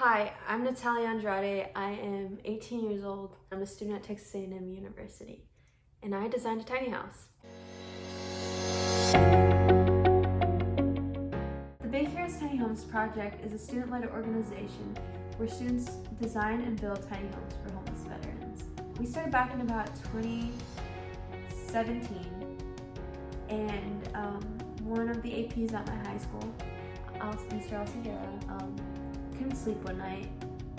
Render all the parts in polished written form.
Hi, I'm Natalia Andrade. I am 18 years old. I'm a student at Texas A&M University, and I designed a tiny house. The Big Heroes Tiny Homes Project is a student-led organization where students design and build tiny homes for homeless veterans. We started back in about 2017, and one of the APs at my high school, Mr. Alciguera, couldn't sleep one night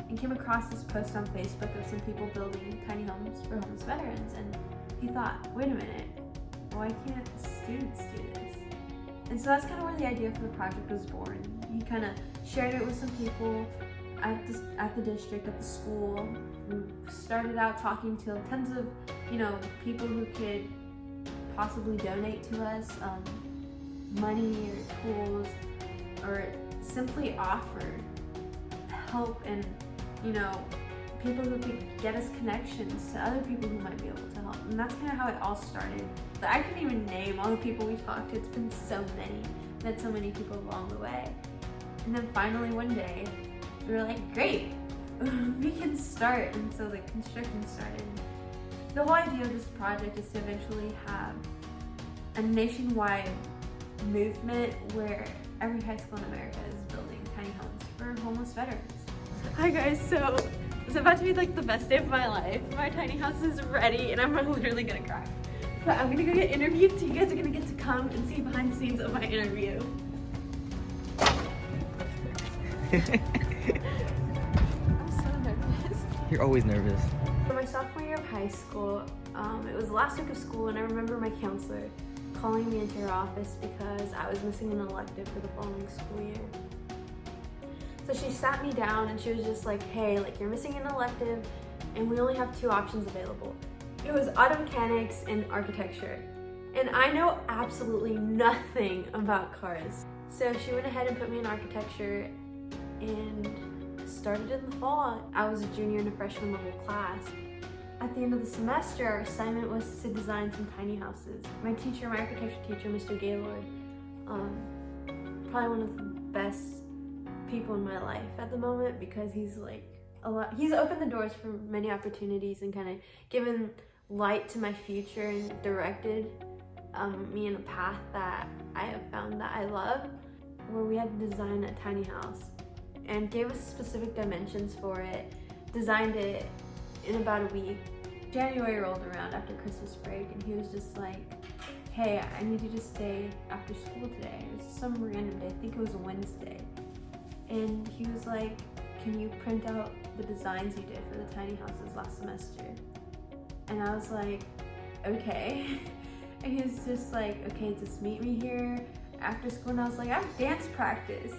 and came across this post on Facebook of some people building tiny homes for homeless veterans, and he thought, wait a minute, why can't students do this? And so that's kind of where the idea for the project was born. He kind of shared it with some people at the district, at the school. We started out talking to tons of people who could possibly donate to us money or tools, or simply offer help and people who could get us connections to other people who might be able to help. And that's kind of how it all started. But I couldn't even name all the people we've talked to. It's been so many. Met so many people along the way. And then finally one day we were like, great, we can start. And so the construction started. The whole idea of this project is to eventually have a nationwide movement where every high school in America is building tiny homes for homeless veterans. Hi guys, so it's about to be like the best day of my life. My tiny house is ready and I'm literally gonna cry. But I'm gonna go get interviewed, so you guys are gonna get to come and see behind the scenes of my interview. I'm so nervous. You're always nervous. For my sophomore year of high school, it was the last week of school, and I remember my counselor calling me into her office because I was missing an elective for the following school year. So she sat me down and she was just like, hey, you're missing an elective and we only have 2 options available. It was auto mechanics and architecture. And I know absolutely nothing about cars. So she went ahead and put me in architecture and started in the fall. I was a junior in a freshman level class. At the end of the semester, our assignment was to design some tiny houses. My teacher, my architecture teacher, Mr. Gaylord, probably one of the best people in my life at the moment, because he's opened the doors for many opportunities and kind of given light to my future and directed me in a path that I have found that I love, where we had to design a tiny house and gave us specific dimensions for it, designed it in about a week. January rolled around after Christmas break and he was just like, hey, I need you to stay after school today. It was some random day, I think it was a Wednesday. And he was like, can you print out the designs you did for the tiny houses last semester? And I was like, okay. And he was just like, okay, just meet me here after school. And I was like, I have dance practice.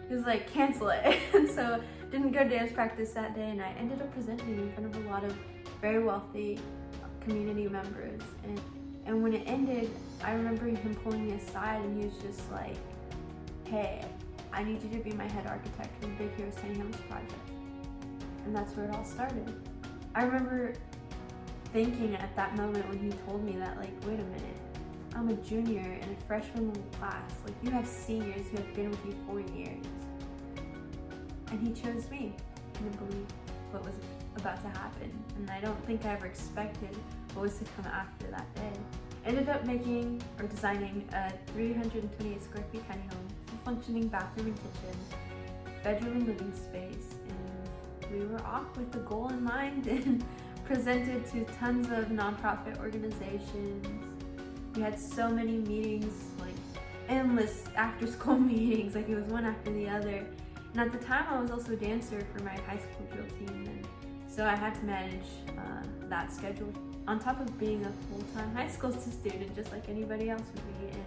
He was like, cancel it. And so didn't go to dance practice that day, and I ended up presenting in front of a lot of very wealthy community members. And when it ended, I remember him pulling me aside and he was just like, hey, I need you to be my head architect for the Big Heroes Tiny Homes Project. And that's where it all started. I remember thinking at that moment when he told me that, wait a minute, I'm a junior in a freshman level class. You have seniors who have been with you 4 years. And he chose me. I couldn't believe what was about to happen. And I don't think I ever expected what was to come after that day. Ended up designing a 328 square feet tiny home, functioning bathroom and kitchen, bedroom and living space, and we were off with the goal in mind and presented to tons of nonprofit organizations. We had so many meetings, endless after school meetings, it was one after the other. And at the time I was also a dancer for my high school drill team, and so I had to manage that schedule on top of being a full-time high school student, just like anybody else would be. And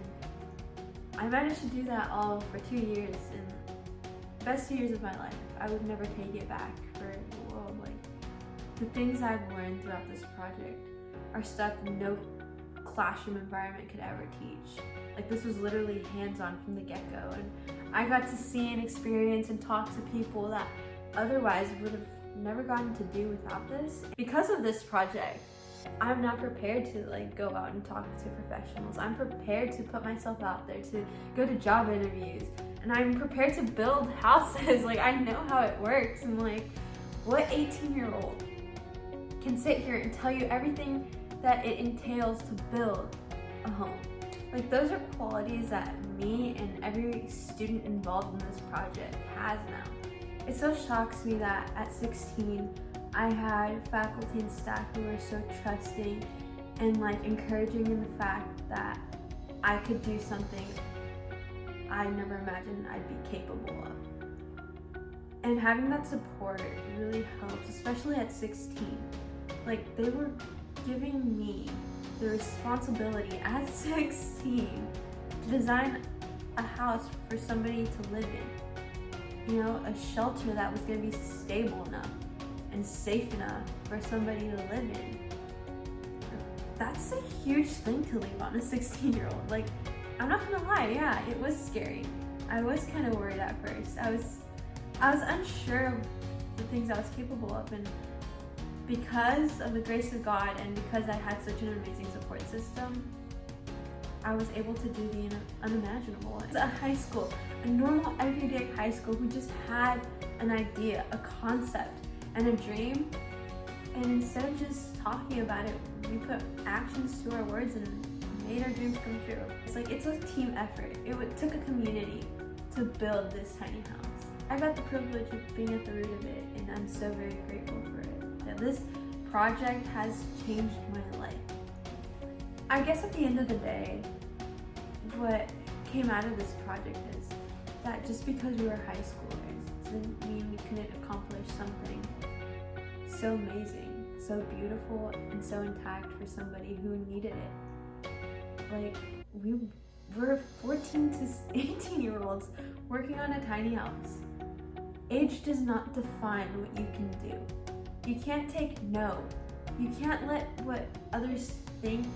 I managed to do that all for 2 years, and best 2 years of my life. I would never take it back for the world. The things I've learned throughout this project are stuff no classroom environment could ever teach. This was literally hands-on from the get-go, and I got to see and experience and talk to people that otherwise would have never gotten to do without this. Because of this project, I'm not prepared to go out and talk to professionals. I'm prepared to put myself out there, to go to job interviews. and I'm prepared to build houses. Like, I know how it works. And like, what 18-year-old can sit here and tell you everything that it entails to build a home? Like, those are qualities that me and every student involved in this project has now. It so shocks me that at 16, I had faculty and staff who were so trusting and like encouraging in the fact that I could do something I never imagined I'd be capable of. And having that support really helps, especially at 16. Like, they were giving me the responsibility at 16 to design a house for somebody to live in. You know, a shelter that was going to be stable enough and safe enough for somebody to live in. That's a huge thing to leave on a 16-year-old. Like, I'm not gonna lie, yeah, it was scary. I was kind of worried at first. I was unsure of the things I was capable of, and because of the grace of God and because I had such an amazing support system, I was able to do the unimaginable. It's a high school, a normal everyday high school who just had an idea, a concept, and a dream, and instead of just talking about it, we put actions to our words and made our dreams come true. It's like, it's a team effort. It took a community to build this tiny house. I got the privilege of being at the root of it, and I'm so very grateful for it. Yeah, this project has changed my life. I guess at the end of the day, what came out of this project is that just because we were high schoolers doesn't mean we couldn't accomplish something so amazing, so beautiful, and so intact for somebody who needed it. Like, we were 14 to 18-year-olds working on a tiny house. Age does not define what you can do. You can't take no. You can't let what others think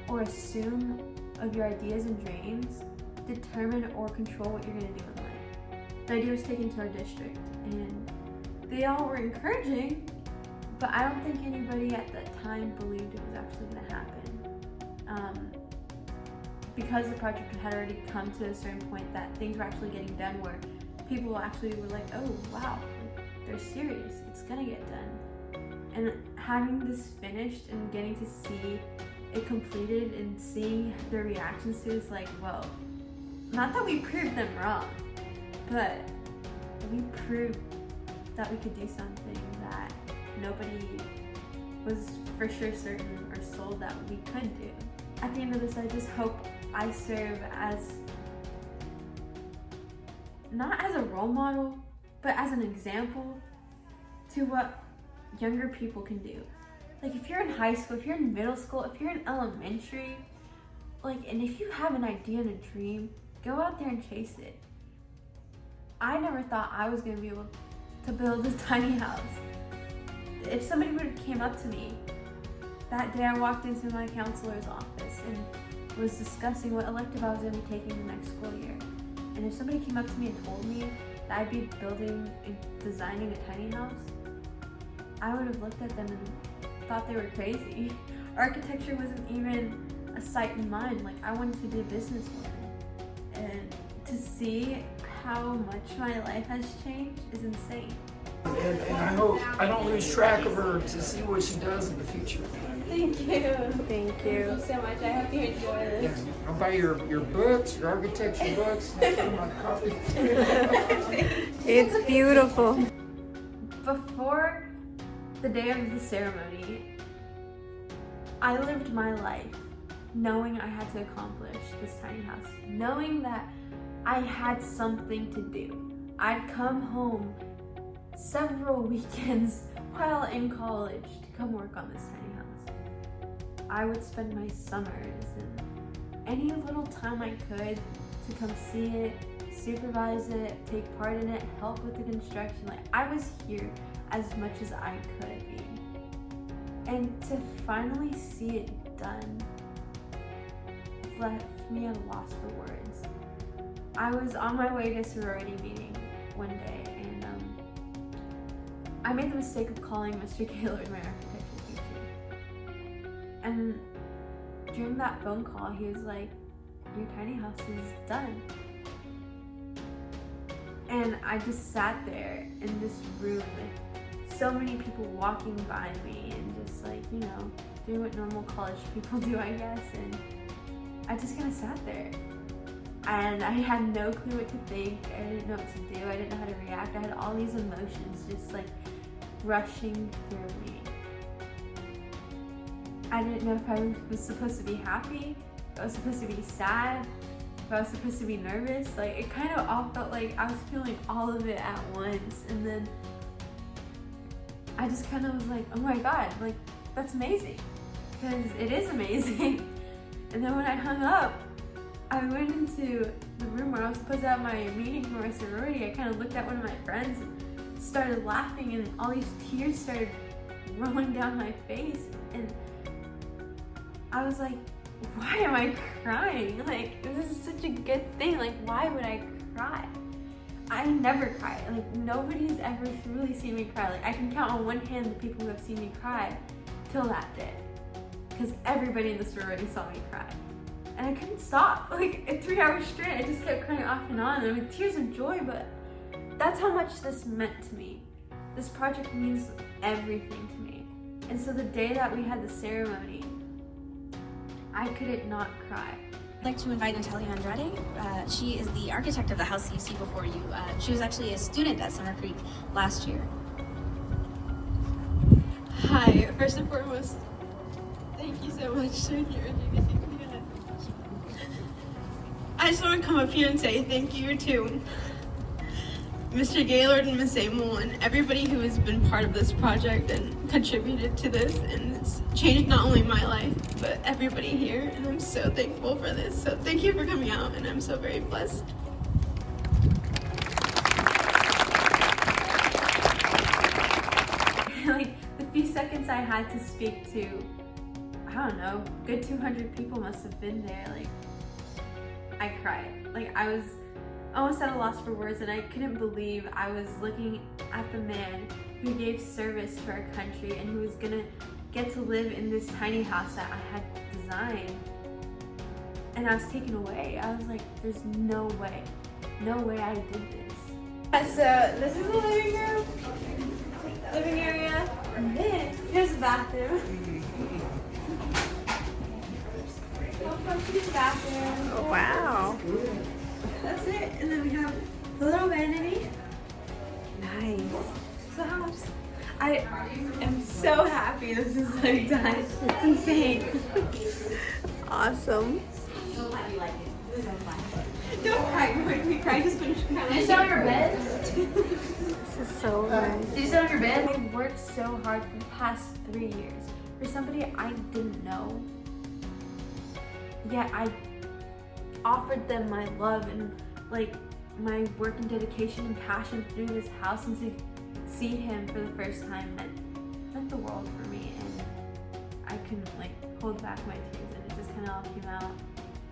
or assume of your ideas and dreams determine or control what you're going to do in life. The idea was taken to our district, and they all were encouraging, but I don't think anybody at that time believed it was actually going to happen. Because the project had already come to a certain point that things were actually getting done, where people actually were like, oh wow, they're serious, it's gonna get done. And having this finished and getting to see it completed and seeing their reactions to it is like, well, not that we proved them wrong, but we proved that we could do something that nobody was for sure certain or sold that we could do. At the end of this, I just hope I serve as, not as a role model, but as an example to what younger people can do. Like, if you're in high school, if you're in middle school, if you're in elementary, like, and if you have an idea and a dream, go out there and chase it. I never thought I was gonna be able to build this tiny house. If somebody would have came up to me that day, I walked into my counselor's office and was discussing what elective I was going to be taking the next school year. And if somebody came up to me and told me that I'd be building and designing a tiny house, I would have looked at them and thought they were crazy. Architecture wasn't even a sight in mind. Like, I wanted to be a businesswoman. And to see how much my life has changed is insane. And I hope I don't lose track of her to see what she does in the future. Thank you. Thank you so much. I hope you enjoy this. Yeah, I'll buy your books, your architecture books, and put them on a copy. It's beautiful. Before the day of the ceremony, I lived my life knowing I had to accomplish this tiny house, knowing that I had something to do. I'd come home several weekends while in college to come work on this tiny house. I would spend my summers and any little time I could to come see it, supervise it, take part in it, help with the construction. Like, I was here as much as I could be. And to finally see it done left me at a loss for words. I was on my way to a sorority meeting one day, and I made the mistake of calling Mr. Gaylord my architecture teacher. And during that phone call, he was like, your tiny house is done. And I just sat there in this room with so many people walking by me and just like, you know, doing what normal college people do, I guess. And I just kind of sat there. And I had no clue what to think. I didn't know what to do. I didn't know how to react. I had all these emotions just like rushing through me. I didn't know if I was supposed to be happy, if I was supposed to be sad, if I was supposed to be nervous. Like, it kind of all felt like I was feeling all of it at once. And then I just kind of was like, oh my God, like, that's amazing. Because it is amazing. And then when I hung up, I went into the room where I was supposed to have my meeting for my sorority. I kind of looked at one of my friends and started laughing, and all these tears started rolling down my face. And I was like, why am I crying? Like, this is such a good thing. Like, why would I cry? I never cry. Like, nobody's ever really seen me cry. Like, I can count on one hand the people who have seen me cry till that day. Because everybody in the sorority saw me cry. And I couldn't stop. Like, in 3 hours straight, I just kept crying off and on. I mean, tears of joy, but that's how much this meant to me. This project means everything to me. And so the day that we had the ceremony, I couldn't not cry. I'd like to invite Natalia Andrade. She is the architect of the house you see before you. She was actually a student at Summer Creek last year. Hi, first and foremost, thank you so much for everything me. I just want to come up here and say thank you to Mr. Gaylord and Miss Amel and everybody who has been part of this project and contributed to this, and it's changed not only my life, but everybody here, and I'm so thankful for this. So thank you for coming out, and I'm so very blessed. Like, the few seconds I had to speak to, I don't know, good 200 people must have been there. Like, I cried. Like, I was almost at a loss for words, and I couldn't believe I was looking at the man who gave service to our country and who was gonna get to live in this tiny house that I had designed. And I was taken away. I was like, there's no way I did this. So this is the living area, and then here's the bathroom. Welcome to the bathroom. Wow. That's it. And then we have the little vanity. Nice. It's the house. I am so happy this is like done. It's insane. Awesome. Don't cry. Don't make me cry. Just finish crying. Did you sit on your bed? This is so nice. Did you sit on your bed? I worked so hard for the past 3 years for somebody I didn't know. Yet I offered them my love and like my work and dedication and passion to do this house, and to see him for the first time meant the world for me. And I couldn't like hold back my tears, and it just kind of all came out.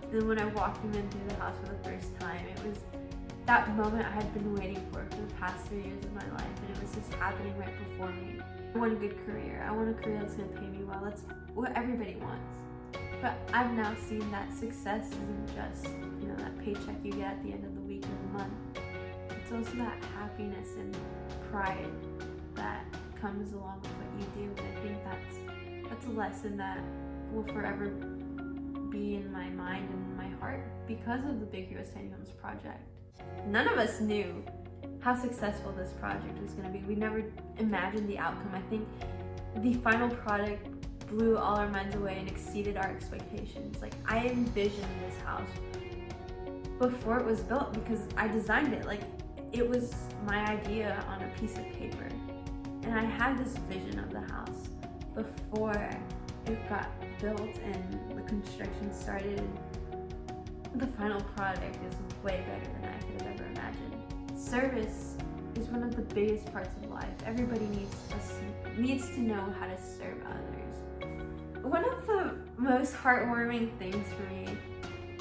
And then when I walked him into the house for the first time, it was that moment I had been waiting for the past 3 years of my life, and it was just happening right before me. I want a good career. I want a career that's gonna pay me well. That's what everybody wants. But I've now seen that success isn't just, you know, that paycheck you get at the end of the week or the month. It's also that happiness and pride that comes along with what you do. And I think that's a lesson that will forever be in my mind and in my heart because of the Big Heroes Tiny Homes project. None of us knew how successful this project was going to be. We never imagined the outcome. I think the final product blew all our minds away and exceeded our expectations. Like, I envisioned this house before it was built because I designed it. Like, it was my idea on a piece of paper. And I had this vision of the house before it got built and the construction started. The final product is way better than I could have ever imagined. Service is one of the biggest parts of life. Everybody needs to know how to serve others. One of the most heartwarming things for me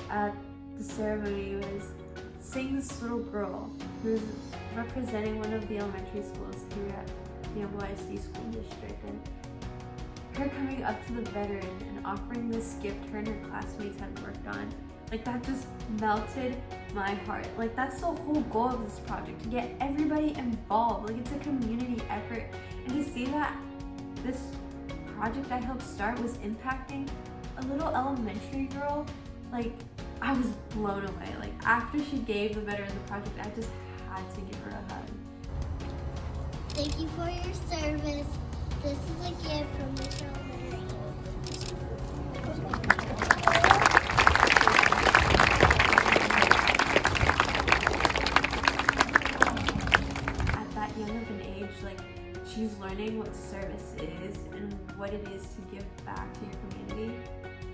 at the ceremony was seeing this little girl who's representing one of the elementary schools here at the NYC School District, and her coming up to the veteran and offering this gift her and her classmates had worked on. Like, that just melted my heart. Like, that's the whole goal of this project, to get everybody involved. Like, it's a community effort, and to see that this project I helped start was impacting a little elementary girl, like, I was blown away. Like, after she gave the Better in the Project, I just had to give her a hug. Thank you for your service. This is a gift from Mr. Elementary. At that young of an age, like, she's learning what service is and what it is to give back to your community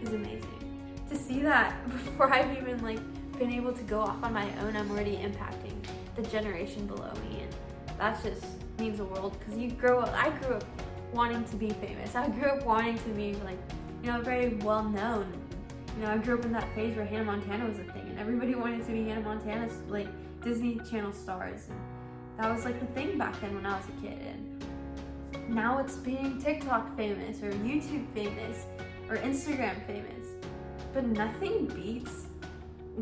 is amazing. To see that before I've even like been able to go off on my own, I'm already impacting the generation below me, and that just means the world. Because I grew up wanting to be famous. I grew up wanting to be like, you know, very well known. You know, I grew up in that phase where Hannah Montana was a thing, and everybody wanted to be Hannah Montana's like Disney Channel stars, and that was like the thing back then when I was a kid. And now it's being TikTok famous or YouTube famous or Instagram famous, but nothing beats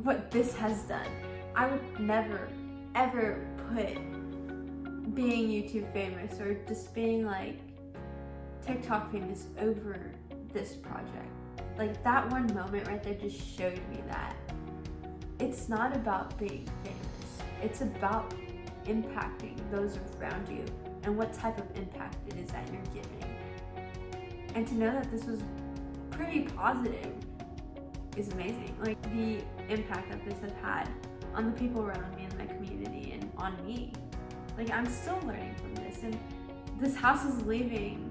what this has done. I would never ever put being YouTube famous or just being like TikTok famous over this project. Like, that one moment right there just showed me that it's not about being famous. It's about impacting those around you and what type of impact it is that you're giving. And to know that this was pretty positive is amazing. Like, the impact that this has had on the people around me in my community and on me. Like, I'm still learning from this, and this house is leaving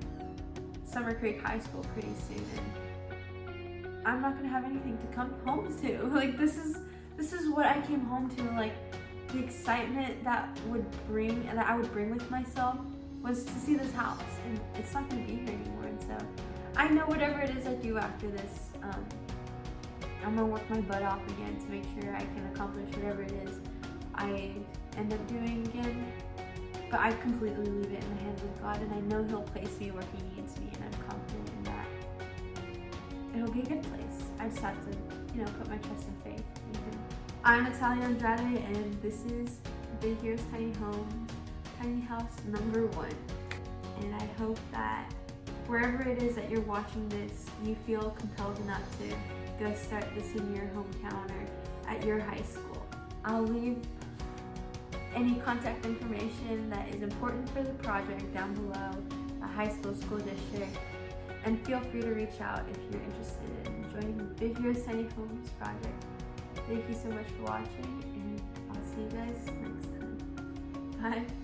Summer Creek High School pretty soon, and I'm not gonna have anything to come home to. Like, this is what I came home to. Like, the excitement that I would bring with myself was to see this house, and it's not gonna be here anymore. And so I know whatever it is I do after this, I'm gonna work my butt off again to make sure I can accomplish whatever it is I end up doing again. But I completely leave it in the hands of God, and I know He'll place me where He needs me, and I'm confident in that. It'll be a good place. I just have to, you know, put my trust and faith in Him. I'm Natalia Andrade, and this is Big Heroes Tiny Home, Tiny House #1. And I hope that wherever it is that you're watching this, you feel compelled enough to go start this in your hometown or at your high school. I'll leave any contact information that is important for the project down below, the high school district, and feel free to reach out if you're interested in joining the Big Heroes Tiny Homes project. Thank you so much for watching, and I'll see you guys next time. Bye.